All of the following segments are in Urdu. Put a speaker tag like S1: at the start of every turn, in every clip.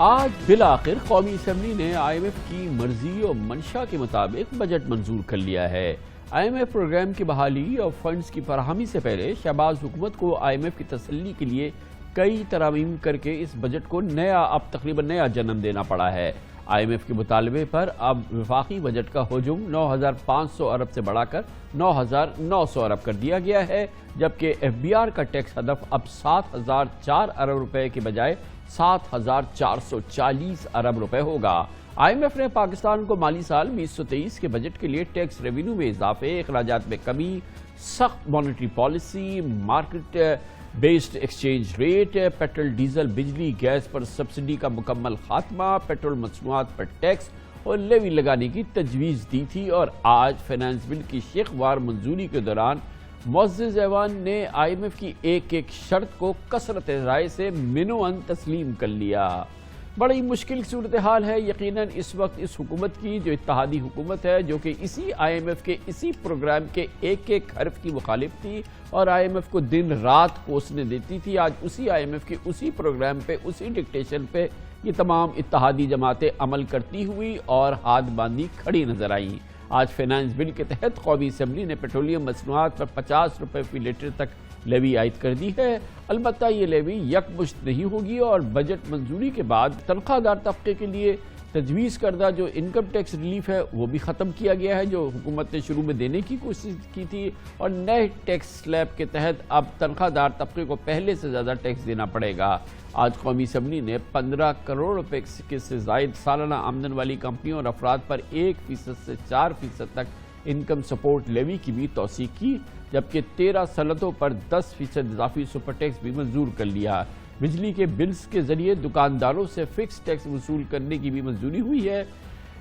S1: آج بالآخر قومی اسمبلی نے آئی ایم ایف کی مرضی اور منشا کے مطابق بجٹ منظور کر لیا ہے۔ آئی ایم ایف پروگرام کی بحالی اور فنڈز کی فراہمی سے پہلے شہباز حکومت کو آئی ایم ایف کی تسلی کے لیے کئی ترامیم کر کے اس بجٹ کو تقریباً نیا جنم دینا پڑا ہے۔ آئی ایم ایف کے مطالبے پر اب وفاقی بجٹ کا حجم 9,500 ارب سے بڑھا کر 9,900 ارب کر دیا گیا ہے، جبکہ ایف بی آر کا ٹیکس ہدف اب 7,004 ارب روپے کے بجائے 7,440 ارب روپے ہوگا۔ آئی ایم ایف نے پاکستان کو مالی سال 2023 کے بجٹ کے لیے ٹیکس ریونیو میں اضافے، اخراجات میں کمی، سخت monetary policy, market based exchange rate, petrol diesel بجلی گیس پر سبسڈی کا مکمل خاتمہ، پیٹرول مصنوعات پر ٹیکس اور لیوی لگانے کی تجویز دی تھی، اور آج فائنانس بل کی شق وار منظوری کے دوران معزز ایوان نے آئی ایم ایف کی ایک شرط کو کثرت رائے سے منوعاً تسلیم کر لیا۔ بڑی مشکل صورتحال ہے یقیناً اس وقت اس حکومت کی، جو اتحادی حکومت ہے، جو کہ اسی آئی ایم ایف کے اسی پروگرام کے ایک حرف کی مخالف تھی اور آئی ایم ایف کو دن رات کوسنے دیتی تھی۔ آج اسی آئی ایم ایف کے اسی پروگرام پہ، اسی ڈکٹیشن پہ یہ تمام اتحادی جماعتیں عمل کرتی ہوئی اور ہاتھ باندھی کھڑی نظر آئیں۔ آج فائنانس بل کے تحت قومی اسمبلی نے پیٹرولیم مصنوعات پر 50 روپے فی لیٹر تک لیوی عائد کر دی ہے۔ البتہ یہ لیوی یکمشت نہیں ہوگی اور بجٹ منظوری کے بعد تنخواہ دار طبقے کے لیے تجویز کردہ جو انکم ٹیکس ریلیف ہے وہ بھی ختم کیا گیا ہے، جو حکومت نے شروع میں دینے کی کوشش کی تھی، اور نئے ٹیکس سلیب کے تحت اب تنخواہ دار طبقے کو پہلے سے زیادہ ٹیکس دینا پڑے گا۔ آج قومی اسمبلی نے 15 کروڑ روپے سے زائد سالانہ آمدن والی کمپنیوں اور افراد پر 1% سے 4% تک انکم سپورٹ لیوی کی بھی توثیق کی، جبکہ 13 صنعتوں پر 10% اضافی سپر ٹیکس بھی منظور کر لیا۔ بجلی کے بلز کے ذریعے دکانداروں سے فکس ٹیکس وصول کرنے کی بھی منظوری ہوئی ہے۔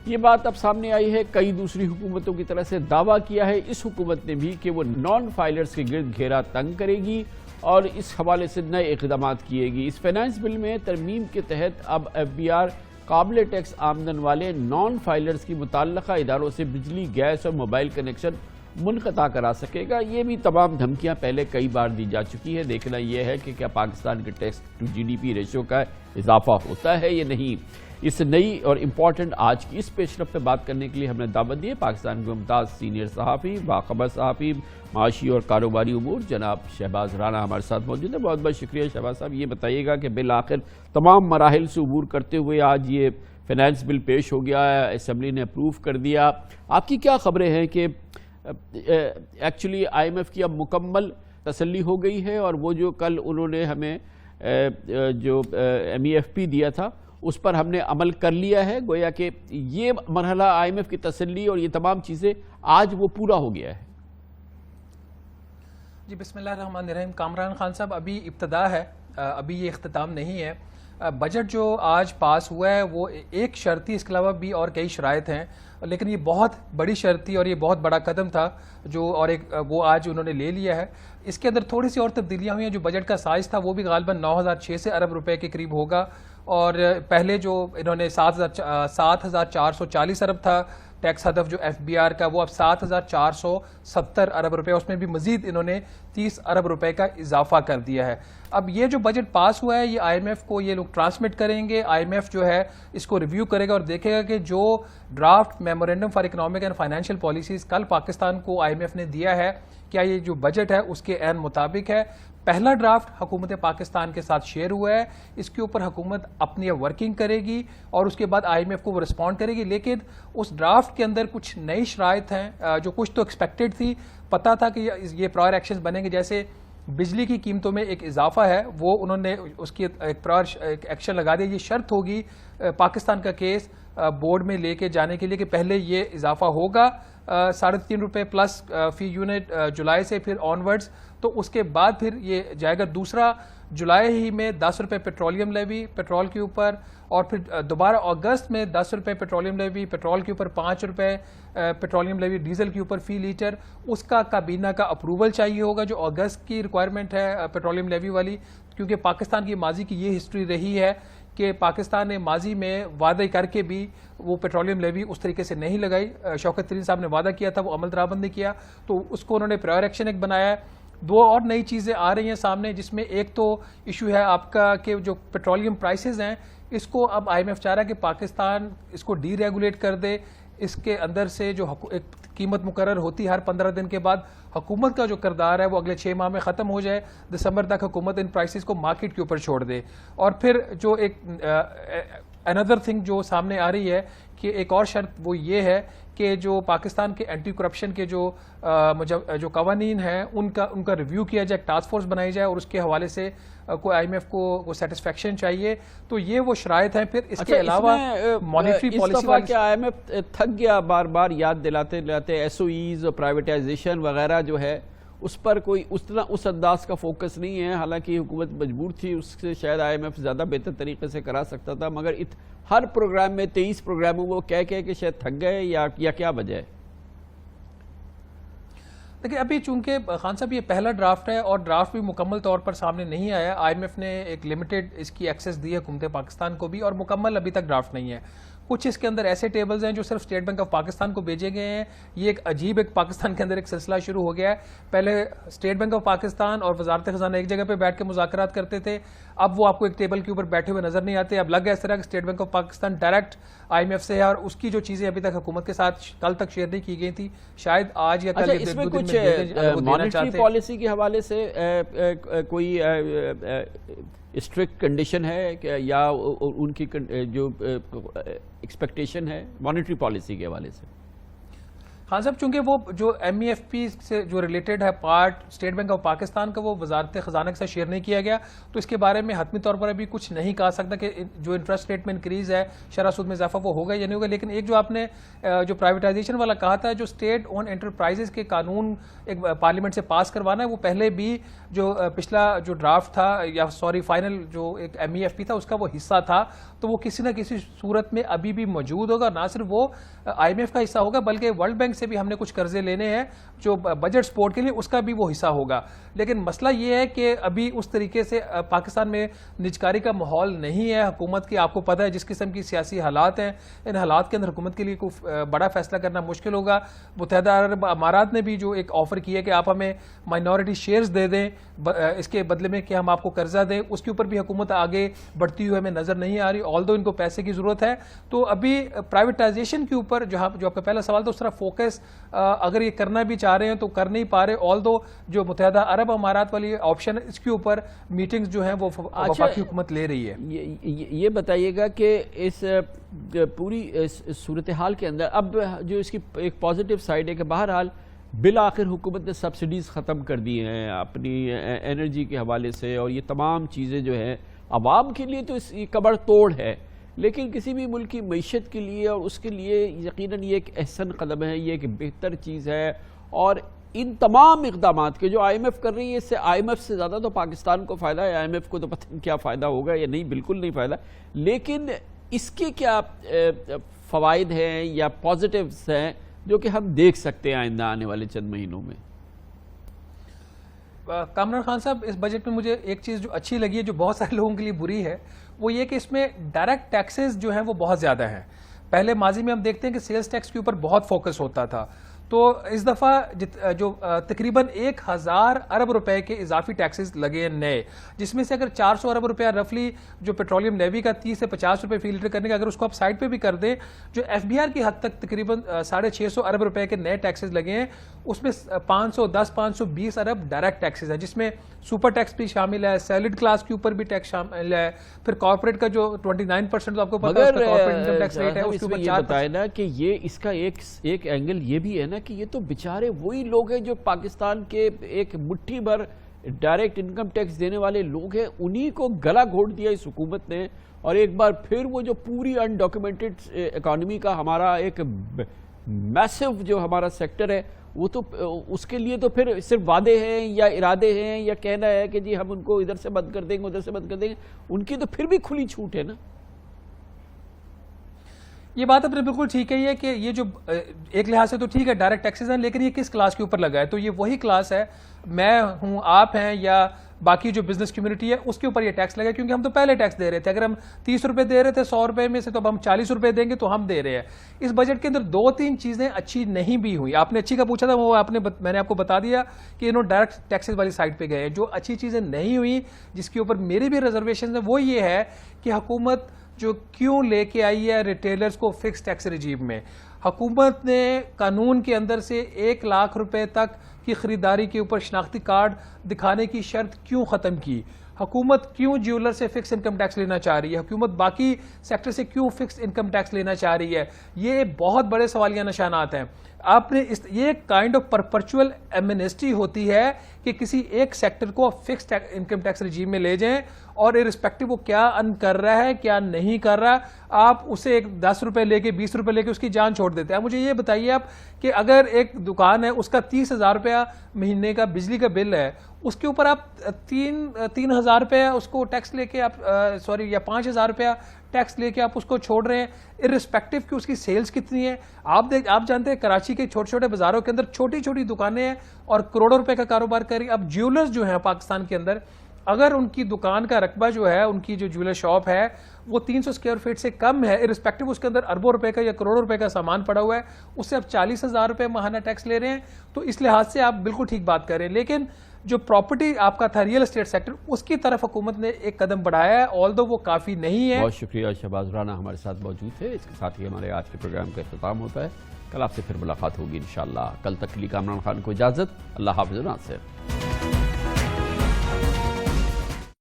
S1: یہ بات اب سامنے آئی ہے، کئی دوسری حکومتوں کی طرح سے دعویٰ کیا ہے اس حکومت نے بھی کہ وہ نان فائلرز کے گرد گھیرا تنگ کرے گی اور اس حوالے سے نئے اقدامات کیے گی۔ اس فائنانس بل میں ترمیم کے تحت اب ایف بی آر قابل ٹیکس آمدن والے نان فائلرز کی متعلقہ اداروں سے بجلی، گیس اور موبائل کنیکشن منقطع کرا سکے گا۔ یہ بھی تمام دھمکیاں پہلے کئی بار دی جا چکی ہے۔ دیکھنا یہ ہے کہ کیا پاکستان کے tax to G D P ratio کا اضافہ ہوتا ہے یا نہیں۔ اس نئی اور امپورٹنٹ آج کی اس پیش رفت پہ بات کرنے کے لیے ہم نے دعوت دی ہے پاکستان کے ممتاز سینئر صحافی، باخبر صحافی، معاشی اور کاروباری امور جناب شہباز رانا ہمارے ساتھ موجود ہیں۔ بہت بہت شکریہ شہباز صاحب۔ یہ بتائیے گا کہ بالآخر تمام مراحل سے عبور کرتے ہوئے آج یہ فائنانس بل پیش ہو گیا ہے، اسمبلی نے اپروو کر دیا۔ آپ کی کیا خبریں ہیں کہ ایکچولی آئی ایم ایف کی اب مکمل تسلی ہو گئی ہے، اور وہ جو کل انہوں نے ہمیں جو ایم ای ایف پی دیا تھا اس پر ہم نے عمل کر لیا ہے، گویا کہ یہ مرحلہ آئی ایم ایف کی تسلی اور یہ تمام چیزیں آج وہ پورا ہو گیا ہے؟
S2: جی بسم اللہ الرحمن الرحیم۔ کامران خان صاحب، ابھی ابتدا ہے، ابھی یہ اختتام نہیں ہے۔ بجٹ جو آج پاس ہوا ہے وہ ایک شرط تھی، اس کے علاوہ بھی اور کئی شرائط ہیں، لیکن یہ بہت بڑی شرط تھی اور یہ بہت بڑا قدم تھا جو وہ آج انہوں نے لے لیا ہے۔ اس کے اندر تھوڑی سی اور تبدیلیاں ہوئی ہیں۔ جو بجٹ کا سائز تھا وہ بھی غالباً 9,600 ارب روپے کے قریب ہوگا، اور پہلے جو انہوں نے 7,440 ارب تھا ٹیکس ہدف جو ایف بی آر کا، وہ اب 7,470 ارب روپے، اس میں بھی مزید انہوں نے 30 ارب روپے کا اضافہ کر دیا ہے۔ اب یہ جو بجٹ پاس ہوا ہے یہ آئی ایم ایف کو یہ لوگ ٹرانسمٹ کریں گے۔ آئی ایم ایف جو ہے اس کو ریویو کرے گا اور دیکھے گا کہ جو draft memorandum for economic and financial policies کل پاکستان کو آئی ایم ایف نے دیا ہے، کیا یہ جو بجٹ ہے اس کے عین مطابق ہے۔ پہلا ڈرافٹ حکومت پاکستان کے ساتھ شیئر ہوا ہے، اس کے اوپر حکومت اپنی ورکنگ کرے گی اور اس کے بعد آئی ایم ایف کو وہ رسپونڈ کرے گی، لیکن اس ڈرافٹ کے اندر کچھ نئی شرائط ہیں جو کچھ تو ایکسپیکٹڈ تھی، پتہ تھا کہ یہ پرائر ایکشنز بنیں گے، جیسے بجلی کی قیمتوں میں ایک اضافہ ہے، وہ انہوں نے اس کی ایک پرائر ایکشن لگا دیا۔ یہ شرط ہوگی پاکستان کا کیس بورڈ میں لے کے جانے کے لیے کہ پہلے یہ اضافہ ہوگا 3.5 روپے پلس فی یونٹ جولائی سے، پھر آنورڈز، تو اس کے بعد پھر یہ جائے گا۔ دوسرا جولائی ہی میں 10 روپے پیٹرولیم لیوی پیٹرول کے اوپر، اور پھر دوبارہ اگست میں 10 روپے پیٹرولیم لیوی پیٹرول کے اوپر، 5 روپے پیٹرولیم لیوی ڈیزل کے اوپر فی لیٹر۔ اس کا کابینہ کا اپروول چاہیے ہوگا، جو اگست کی ریکوائرمنٹ ہے پیٹرولیم لیوی والی، کیونکہ پاکستان کی ماضی کی یہ ہسٹری رہی ہے کہ پاکستان نے ماضی میں وعدے کر کے بھی وہ پیٹرولیم لیوی اس طریقے سے نہیں لگائی۔ شوکت ترین صاحب نے وعدہ کیا تھا، وہ عمل درآمد نہیں کیا، تو اس کو انہوں نے پرائر ایکشن ایک بنایا ہے۔ دو اور نئی چیزیں آ رہی ہیں سامنے، جس میں ایک تو ایشو ہے آپ کا کہ جو پیٹرولیم پرائسز ہیں اس کو اب آئی ایم ایف چاہ رہا ہے کہ پاکستان اس کو ڈی ریگولیٹ کر دے. اس کے اندر سے جو ایک قیمت مقرر ہوتی ہے ہر 15 دن کے بعد، حکومت کا جو کردار ہے وہ اگلے 6 ماہ میں ختم ہو جائے. دسمبر تک حکومت ان پرائسز کو مارکیٹ کے اوپر چھوڑ دے. اور پھر جو ایک اندر تھنگ جو سامنے آ رہی ہے کہ ایک اور شرط وہ یہ ہے کہ جو پاکستان کے اینٹی کرپشن کے جو قوانین ہیں ان کا ریویو کیا جائے، ٹاسک فورس بنائی جائے، اور اس کے حوالے سے کوئی آئی ایم ایف کو سیٹسفیکشن چاہیے. تو یہ وہ شرائط ہیں. پھر اس کے علاوہ مانیٹری پالیسی
S1: کیا آئی ایم ایف تھک گیا بار بار یاد دلاتے ایس او ایز اور پرائیویٹائزیشن وغیرہ جو ہے اس پر کوئی اس انداز کا فوکس نہیں ہے. حالانکہ حکومت مجبور تھی، اس سے شاید آئی ایم ایف زیادہ بہتر طریقے سے کرا سکتا تھا، مگر ہر پروگرام میں 23 پروگراموں وہ کہہ کہ شاید تھک گئے یا کیا وجہ ہے؟
S2: دیکھیں ابھی چونکہ خان صاحب یہ پہلا ڈرافٹ ہے اور ڈرافٹ بھی مکمل طور پر سامنے نہیں آیا. آئی ایم ایف نے ایک لمیٹڈ اس کی ایکسیس دی ہے حکومت پاکستان کو بھی، اور مکمل ابھی تک ڈرافٹ نہیں ہے. کچھ اس کے اندر ایسے ٹیبلز ہیں جو صرف اسٹیٹ بینک آف پاکستان کو بھیجے گئے ہیں. یہ ایک عجیب ایک پاکستان کے اندر ایک سلسلہ شروع ہو گیا ہے. پہلے اسٹیٹ بینک آف پاکستان اور وزارت خزانہ ایک جگہ پہ بیٹھ کے مذاکرات کرتے تھے، اب وہ آپ کو ایک ٹیبل کے اوپر بیٹھے ہوئے نظر نہیں آتے. اب لگ گیا اس طرح کہ State Bank of Pakistan direct I M F سے ہے، اور اس کی جو چیزیں ابھی تک حکومت کے ساتھ کل تک شیئر نہیں کی گئی تھی، شاید آج یا کل
S1: اس میں کچھ مانیٹری پالیسی کے حوالے سے کوئی اسٹرکٹ کنڈیشن ہے یا ان کی جو ایکسپیکٹیشن ہے مانیٹری پالیسی کے حوالے سے؟
S2: ہاں صاحب، چونکہ وہ جو ایم ای ایف پی سے جو ریلیٹڈ ہے part state Bank of Pakistan کا، وہ وزارت خزانہ کے ساتھ شیئر نہیں کیا گیا، تو اس کے بارے میں حتمی طور پر ابھی کچھ نہیں کہا سکتا کہ جو انٹرسٹ ریٹ میں انکریز ہے، شرح سود میں اضافہ، وہ ہوگا یا نہیں ہوگا. لیکن ایک جو آپ نے جو پرائیویٹائزیشن والا کہا تھا، جو اسٹیٹ اون انٹرپرائزز کے قانون ایک پارلیمنٹ سے پاس کروانا ہے، وہ پہلے بھی جو پچھلا جو ڈرافٹ تھا یا فائنل جو ایک ایم ای ایف پی تھا اس کا وہ حصہ تھا. تو وہ کسی نہ کسی صورت میں ابھی بھی موجود ہوگا. نہ صرف وہ آئی ایم ایف کا حصہ ہوگا بلکہ ورلڈ بینک سے بھی ہم نے کچھ قرضے لینے ہیں جو بجٹ سپورٹ کے لیے، اس کا بھی وہ حصہ ہوگا. لیکن مسئلہ یہ ہے کہ ابھی اس طریقے سے پاکستان میں نجکاری کا ماحول نہیں ہے حکومت کی. آپ کو پتہ ہے جس قسم کی سیاسی حالات ہیں، ان حالات کے اندر حکومت کے لیے کوئی بڑا فیصلہ کرنا مشکل ہوگا. متحدہ عرب امارات نے بھی جو ایک آفر کی ہے کہ آپ ہمیں مائنورٹی شیئرز دے دیں اس کے بدلے میں کہ ہم آپ کو قرضہ دیں، اس کے اوپر بھی حکومت آگے بڑھتی ہوئی ہمیں نظر نہیں آ رہی، آلدو ان کو پیسے کی ضرورت ہے. تو ابھی پرائیویٹائزیشن کے اوپر جو آپ کا پہلا سوال تھا، اس طرح فوکس اگر یہ کرنا بھی چاہ رہے ہیں تو کر نہیں پا رہے. آلدو جو متحدہ عرب امارات والی آپشن ہے، اس کے اوپر میٹنگز جو ہیں وہ وفاقی حکومت لے رہی ہے.
S1: یہ بتائیے گا کہ اس پوری صورتحال کے اندر اب جو اس کی ایک پازیٹیو سائڈ ہے کہ بہرحال بالآخر حکومت نے سبسڈیز ختم کر دی ہیں اپنی انرجی کے حوالے سے، اور یہ تمام چیزیں جو ہیں عوام کے لیے تو اس کمر توڑ ہے، لیکن کسی بھی ملک کی معیشت کے لیے اور اس کے لیے یقیناً یہ ایک احسن قدم ہے، یہ ایک بہتر چیز ہے. اور ان تمام اقدامات کے جو آئی ایم ایف کر رہی ہے، اس سے آئی ایم ایف سے زیادہ تو پاکستان کو فائدہ ہے. آئی ایم ایف کو تو پتہ نہیں کیا فائدہ ہوگا یا نہیں، بالکل نہیں فائدہ. لیکن اس کے کیا فوائد ہیں یا پازیٹیوز ہیں جو کہ ہم دیکھ سکتے ہیں آئندہ آنے والے چند مہینوں میں؟
S2: کامران خان صاحب، اس بجٹ میں مجھے ایک چیز جو اچھی لگی ہے، جو بہت سارے لوگوں کے لیے بری ہے، وہ یہ کہ اس میں ڈائریکٹ ٹیکسز جو ہیں وہ بہت زیادہ ہیں. پہلے ماضی میں ہم دیکھتے ہیں کہ سیلز ٹیکس کے اوپر بہت فوکس ہوتا تھا، تو اس دفعہ جو تقریباً 1000 ارب روپے کے اضافی ٹیکسز لگے ہیں نئے، جس میں سے اگر 400 ارب روپیہ رفلی جو پیٹرولیم لیوی کا 30 سے 50 روپے فی لیٹر کرنے کا، اگر اس کو آپ سائڈ پہ بھی کر دیں، جو ایف بی آر کی حد تک تقریباً 650 ارب روپے کے نئے ٹیکسز لگے ہیں. اس میں 520 ارب ڈائریکٹ ٹیکسز ہیں، جس میں سپر ٹیکس بھی شامل ہے، سیلڈ کلاس کے اوپر بھی ٹیکس شامل ہے، پھر کارپوریٹ کا جو 29% آپ کو پتہ ہے اس کا کارپوریٹ انکم ٹیکس ریٹ ہے، اس کے اوپر 4%.
S1: بتائے نا کہ یہ اس کا ایک اینگل یہ بھی ہے نا کہ یہ تو بیچارے وہی لوگ ہیں جو پاکستان کے ایک مٹھی بھر ڈائریکٹ انکم ٹیکس دینے والے لوگ ہیں، انہی کو گلا گھونٹ دیا اس حکومت نے. اور ایک بار پھر وہ جو پوری انڈاکیومنٹڈ اکانومی کا ہمارا ایک میسو جو ہمارا سیکٹر ہے، وہ تو اس کے لیے تو پھر صرف وعدے ہیں یا ارادے ہیں یا کہنا ہے کہ جی ہم ان کو ادھر سے بند کر دیں گے ادھر سے بند کر دیں گے. ان کی تو پھر بھی کھلی چھوٹ ہے نا.
S2: یہ بات آپ نے بالکل ٹھیک ہے کہ یہ جو ایک لحاظ سے تو ٹھیک ہے ڈائریکٹ ٹیکسز ہیں، لیکن یہ کس کلاس کے اوپر لگا ہے؟ تو یہ وہی کلاس ہے، میں ہوں، آپ ہیں، یا باقی جو بزنس کمیونٹی ہے اس کے اوپر یہ ٹیکس لگا، کیونکہ ہم تو پہلے ٹیکس دے رہے تھے. اگر ہم 30 روپے دے رہے تھے 100 روپے میں سے، تو اب ہم 40 روپے دیں گے تو ہم دے رہے ہیں. اس بجٹ کے اندر 2-3 چیزیں اچھی نہیں بھی ہوئی. آپ نے اچھی کا پوچھا تھا، وہ میں نے آپ کو بتا دیا کہ انہوں ڈائریکٹ ٹیکسز والی سائڈ پہ گئے. جو اچھی چیزیں نہیں ہوئی جس کے اوپر میری بھی ریزرویشن ہے وہ یہ ہے کہ حکومت جو کیوں لے کے آئی ہے ریٹیلرز کو فکس ٹیکس رجیم میں. حکومت نے قانون کے اندر سے 1 لاکھ روپے تک کی خریداری کے اوپر شناختی کارڈ دکھانے کی شرط کیوں ختم کی؟ حکومت کیوں جیولر سے فکس انکم ٹیکس لینا چاہ رہی ہے؟ حکومت باقی سیکٹر سے کیوں فکس انکم ٹیکس لینا چاہ رہی ہے؟ یہ بہت بڑے سوالیہ نشانات ہیں. آپ نے یہ کائنڈ آف پرپرچول ایمنیسٹی ہوتی ہے کہ کسی ایک سیکٹر کو فکس انکم ٹیکس رجیم میں لے جائیں، اور ارسپیکٹو وہ کیا ارن کر رہا ہے کیا نہیں کر رہا، آپ اسے 10 روپے لے کے 20 روپے لے کے اس کی جان چھوڑ دیتے ہیں. مجھے یہ بتائیے آپ کہ اگر ایک دکان ہے اس کا 30,000 روپیہ مہینے کا بجلی کا بل ہے، اس کے اوپر آپ 3,000 روپے اس کو ٹیکس لے کے آپ یا 5,000 روپیہ ٹیکس لے کے آپ اس کو چھوڑ رہے ہیں، ارسپیکٹو کہ اس کی سیلز کتنی ہے. آپ جانتے ہیں کراچی کے چھوٹے چھوٹے بازاروں کے اندر چھوٹی چھوٹی دکانیں ہیں اور کروڑوں روپے کا کاروبار کر رہی ہیں. اب جیولرز جو ہیں پاکستان کے اندر، اگر ان کی دکان کا رقبہ جو ہے، ان کی جو جیولر شاپ ہے وہ 300 اسکوائر فٹ سے کم ہے، ارسپیکٹو اس کے اندر اربوں روپے کا یا کروڑوں روپے کا سامان پڑا ہوا ہے، اس سے آپ 40,000 روپے ماہانہ ٹیکس لے رہے ہیں. تو اس لحاظ سے آپ بالکل ٹھیک بات کر رہے ہیں. لیکن جو پراپرٹی آپ کا تھا ریئل اسٹیٹ سیکٹر، اس کی طرف حکومت نے ایک قدم بڑھایا ہے، آلدو وہ کافی نہیں ہے.
S1: بہت شکریہ. شہباز رانا ہمارے ساتھ موجود تھے. اس کے ساتھ ہی ہمارے آج کے پروگرام کا اختتام ہوتا ہے. کل آپ سے پھر ملاقات ہوگی انشاءاللہ. کل تک کے لیے کامران خان کو اجازت. اللہ حافظ. ناصر.